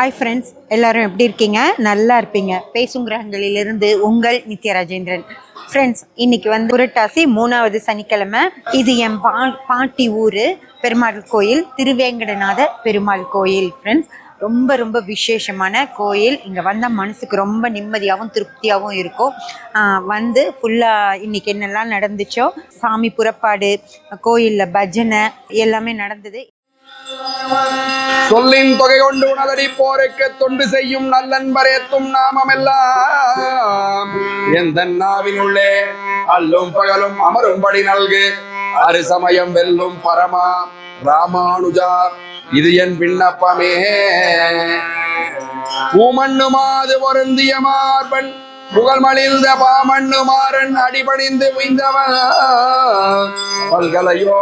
Hi friends, எல்லோரும் எப்படி இருக்கீங்க? நல்லா இருப்பீங்க. பேசும் கிரகங்களிலிருந்து உங்கள் நித்யா ராஜேந்திரன். ஃப்ரெண்ட்ஸ், இன்றைக்கி புரட்டாசி 3வது சனிக்கிழமை. இது என் பாட்டி ஊர் பெருமாள் கோயில், திருவேங்கடநாத பெருமாள் கோயில். ஃப்ரெண்ட்ஸ், ரொம்ப ரொம்ப விசேஷமான கோயில். இங்கே வந்தால் மனசுக்கு ரொம்ப நிம்மதியாகவும் திருப்தியாகவும் இருக்கும். ஃபுல்லாக இன்றைக்கி என்னெல்லாம் நடந்துச்சோ, சாமி புறப்பாடு, கோயிலில் பஜனை எல்லாமே நடந்தது. சொல்லின் தொகை கொண்டு உணதடி போருக்கு தொண்டு செய்யும் நல்லன்பரேத்தும் நாமமெல்லாம் எந்த நாவின் உள்ளே அல்லும் பகலும் அமரும்படி நல்கு அரிசமயம் வெல்லும் பரமா ராமானுஜா, இது என் விண்ணப்பமே. பூமண்ணுமாது பொருந்திய மார்பன் புகழ்மலிந்த பாமண்ணு மாறன் அடிபணிந்து உய்ந்தவன் பல்கலையோ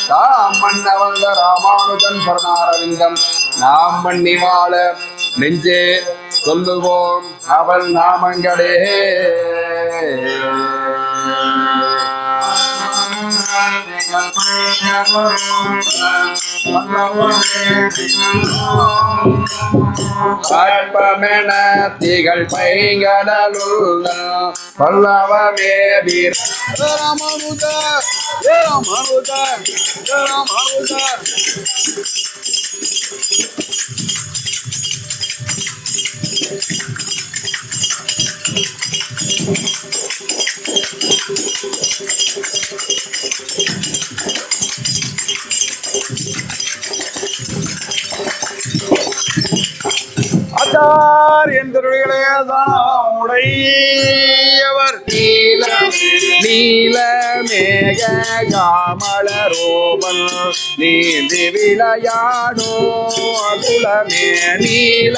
தாம் மன்னவந்த ராமானுஜன் பரணாரவிந்தம் நாம் மண்ணி வாழ நெஞ்சே சொல்லுவோம் அவள் நாமங்களே. அற்பமென திகழ் பைங்கடலுள்ள பல்லவமே வீர ராமானுஜ ராமானுஜ ராமானுஜ. அதார் உடையவர் நீல நீல மேக காமளரோபன் நீந்தி விளையாடோ அகுலமே நீல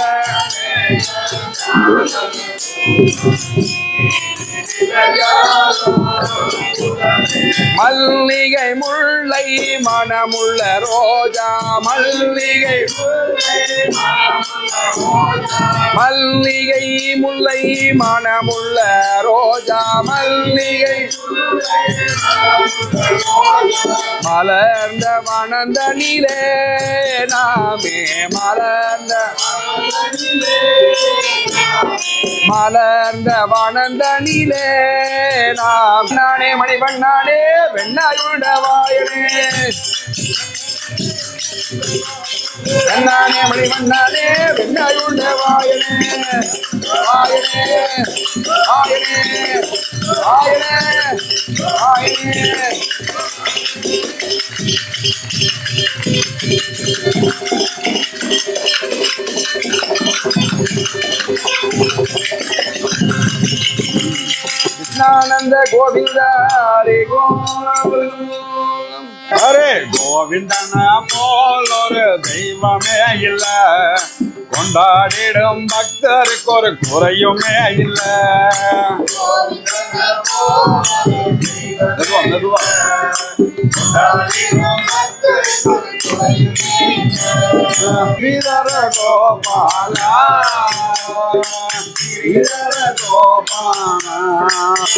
மல்லிகை முல்லை மனமுள்ள ரோஜா மல்லிகை மல்லிகை முல்லை மனமுள்ள ரோஜா மல்லிகை மலர்ந்த மணந்த நிலே நாமே மலர்ந்த மலர்ந்த வனந்த நிலே நாம் நானே மணிவண்ணானே வெண்ணாயுடவாயனே வெண்ணானே மணிவண்ணானே வெண்ணாயுடவாயனே வாயனே வாயனே வாயனே வாயனே. கிருஷ்ணானந்த கோவிந்த ஹரே ஹரே கோவிந்தன போல் ஒரு தெய்வமே இல்ல, கொண்டாடிடும் பக்தருக்கு ஒரு குறையுமே இல்ல. ஸ்ரீதர கோபாலா ஸ்ரீதர கோபாலா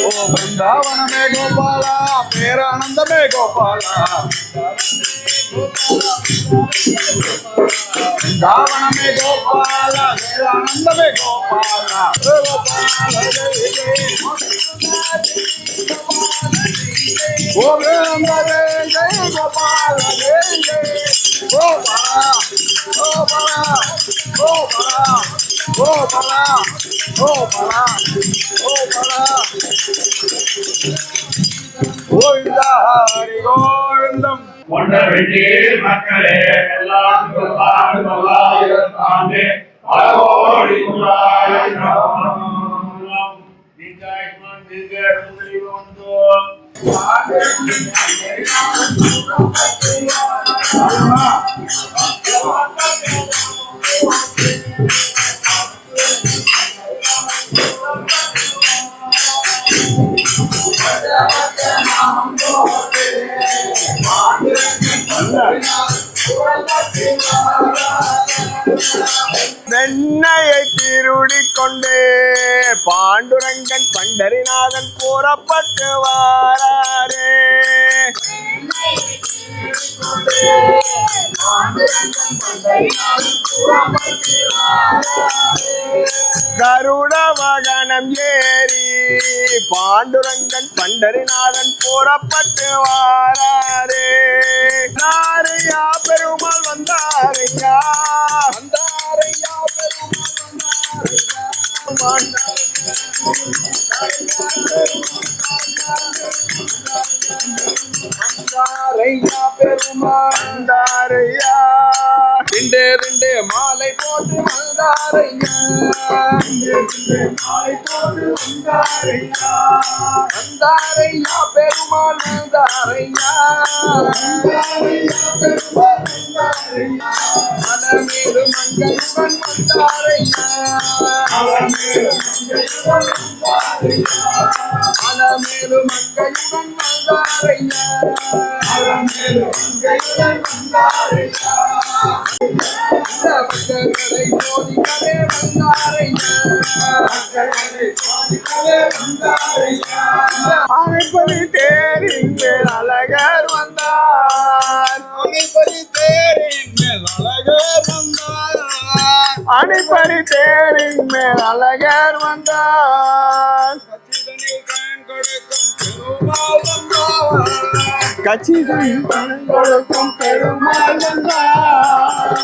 ஓ பிருந்தாவனமே கோபாலா பேரானந்தமே கோபாலா பிருந்தாவனமே கோபாலா பேரானந்தமே கோபாலா கோபாலா ஜெய கோபால ஜெய கோபாலா கோபாலா கோபாலா கோபாலா கோபாலா கோபாலா கோவிந்தா ஹரி கோவிந்தம். கொண்ட வெற்றி மக்களே எல்லாம் அழகோடி வெண்ணையை திருடி கொண்டே பாண்டுரங்கன் பண்டரிநாதன் கூறப்பட்டு வாரே. வாகனம் ஏறி பாண்டுரங்கன் பண்டரிநாதன் புறப்பட்டு வாராரே. வந்தாரையா பெருமாள் வந்தாரையா, வந்தாரையா பெருமாள் வந்தாரையா. வந்தாரையா பெருமாள் வந்தாரையா, விண்டே விண்டே மாலை போட்டு வந்தாரையா. மாலை போட்டு வந்தாரையா. வந்தாரையா பெருமாள் வந்தாரையா. மனமேறு மங்கையுடன் வந்தாரையா. மனமேறு மங்கையுடன் வந்தாரையா. பக்தர்களை போதிக்கவே வந்தாரையா. ஆனைப்பதி தேரின் மேல் அழகர் வந்தார். ஆனைப்பதி தேரின் மேல் அழகர் வந்தார். ஆனைப்பதி தேரின் மேல் அழகர் வந்தார். கச்சிதனில் கண் கொடுக்கும் பெருமாள் வந்தார்.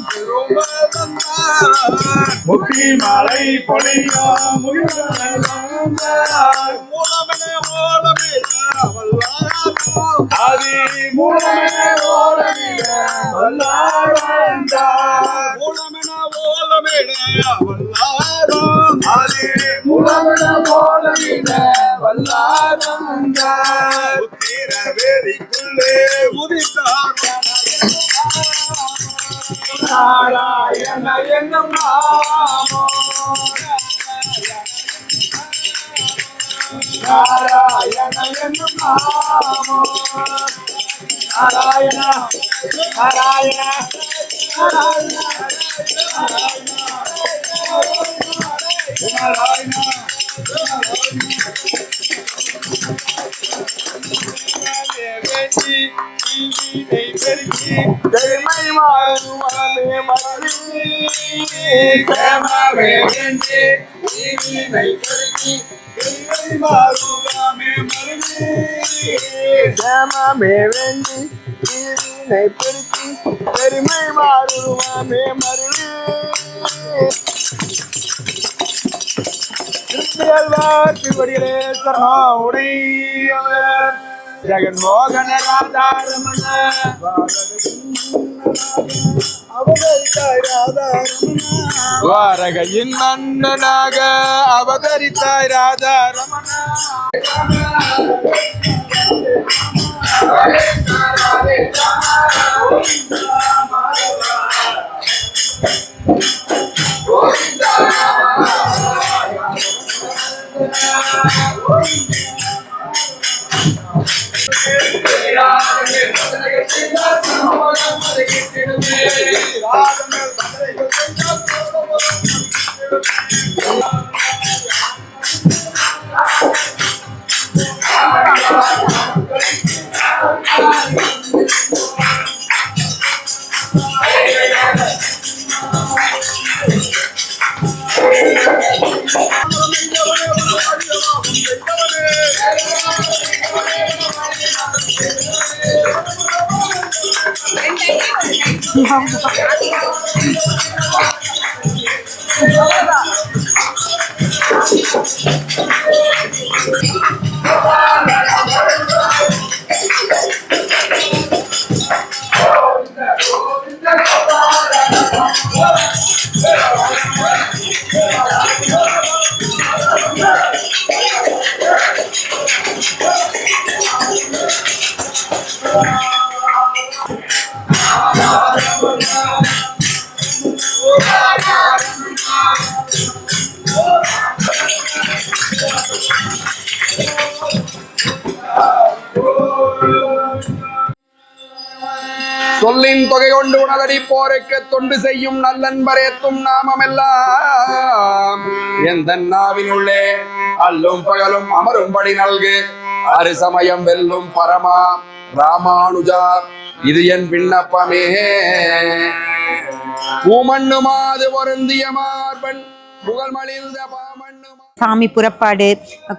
பெருமாள் வந்தார். முத்தி மலை பொழியும் முருகன் வந்தார். மூலமென ஓலமிட வல்லார். ஆதி மூலமென ஓலமிட வல்லார் வந்தார். மூலமென ஓலமிட வல்லாரும். ஆதி மூலமென ஓலமிட வல்லார் வந்தார். உத்திர வேதிக்குள்ளே உதித்தார் நாராயண என்னும் நாமம். நாராயண என்னும் நாமம். நாராயண நாராயண நாராயண நாராயண. பெருமை மாறுவமே மருவி சேமவே வென்று தீவினை கருதி பெருமை மாறுவாமே மருவி. சேமமே வெண்ணி தீவினை பெருக்கி பெருமை மாறுவமே மருவி. திரும்பியல்வார் திருவடிகளே சரணாவுடையவர். ஜெகன்மோகன ராதாரமண வாரகையின் மன்னனாக அவதரித்தாய் ராதா ரமணா. சொல்லின் தொகை கொண்டு உணரடி போருக்கு தொண்டு செய்யும் நல்லன்பரேத்தும் நாமமெல்லாம் எந்த நாவினுள்ளே அல்லும் பகலும் அமரும்படி நல்கு அரிசமயம் வெல்லும் பரமா ராமானுஜா இது என் விண்ணப்பமே. பூமண்ணு மாது பொருந்திய மார்பன் புகழ்மலிந்த பாமண்ணுமா சாமி புறப்பாடு,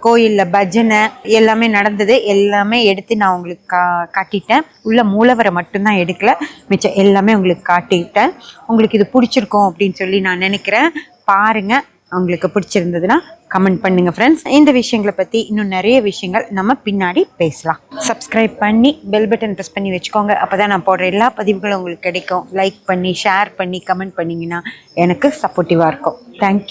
கோயிலில் பஜனை எல்லாமே நடந்தது. எல்லாமே எடுத்து நான் உங்களுக்கு காட்டிட்டேன். உள்ள மூலவரை மட்டும்தான் எடுக்கல, மிச்சம் எல்லாமே உங்களுக்கு காட்டிட்டேன். உங்களுக்கு இது பிடிச்சிருக்கும் அப்படின்னு சொல்லி நான் நினைக்கிறேன். பாருங்கள், உங்களுக்கு பிடிச்சிருந்ததுன்னா கமெண்ட் பண்ணுங்க ஃப்ரெண்ட்ஸ். இந்த விஷயங்களை பற்றி இன்னும் நிறைய விஷயங்கள் நம்ம பின்னாடி பேசலாம். சப்ஸ்கிரைப் பண்ணி பெல் பட்டன் ப்ரெஸ் பண்ணி வச்சுக்கோங்க. அப்போ தான் நான் போடுற எல்லா பதிவுகளும் உங்களுக்கு கிடைக்கும். லைக் பண்ணி ஷேர் பண்ணி கமெண்ட் பண்ணிங்கன்னா எனக்கு சப்போர்ட்டிவாக இருக்கும். தேங்க்யூ.